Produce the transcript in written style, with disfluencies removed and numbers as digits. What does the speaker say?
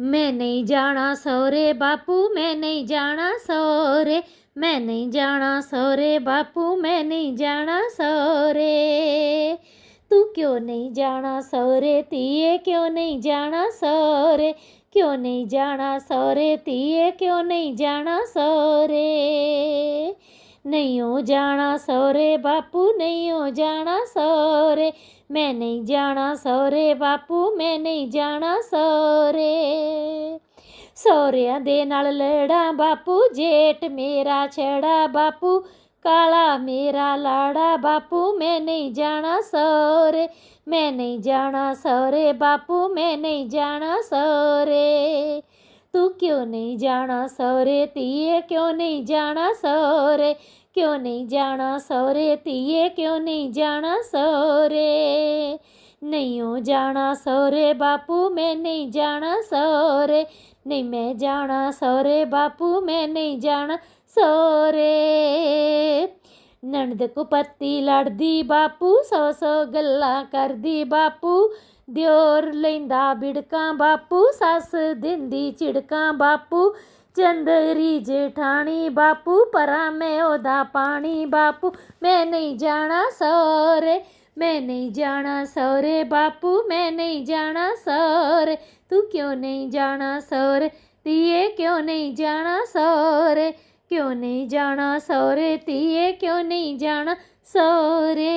मैं नहीं जाना सौरे बापू, मैं नहीं जाना सौरे, मैं नहीं जाना सौरे बापू, मैं नहीं जाना सौरे। तू क्यों नहीं जाना सौरे तीए, क्यों नहीं जाना सौरे, क्यों नहीं जाना सौरे तीए, क्यों नहीं जाना सौरे। नहीं हो जाना सौरे बापू, नहीं हो जाना सौरे, मैं नहीं जाना सौरे बापू, मैं नहीं जाना सौरे। ਸਹੁਰਿਆਂ ਦੇ ਨਾਲ ਲੜਾ ਬਾਪੂ, ਜੇਠ ਮੇਰਾ ਛੜਾ ਬਾਪੂ, ਕਾਲਾ ਮੇਰਾ ਲਾੜਾ ਬਾਪੂ, ਮੈਂ ਨਹੀਂ ਜਾਣਾ ਸਹੁਰੇ, ਮੈਂ ਨਹੀਂ ਜਾਣਾ ਸਹੁਰੇ ਬਾਪੂ, मैं नहीं जाना सौरे। तू क्यों नहीं जाना सौरे तीए, क्यों नहीं जाना सौरे, क्यों नहीं जाना सौरे तीए, क्यों नहीं जाना सौरे। नहीं हो जाना सौरे बापू, मैं नहीं जाना सौरे, नहीं मैं जाना सौरे बापू, मैं नहीं जाना सौरे। नणद को पत्ती लड़दी बापू, सौ सौ गल्लां करदी बापू, दियोर लैंदा बिड़कां बापू, सस दिंदी चिड़कां बापू, चंदरी जेठानी बापू, परा मैं ओदा पानी बापू, मैं नहीं जाना सौरे, मैं नहीं जाना सौरे बापू, मैं नहीं जाना सौरे। तू क्यों नहीं जाना सौरे तीए, क्यों नहीं जाना सौरे, क्यों नहीं जाना सौरे तीए, क्यों नहीं जाना सौरे।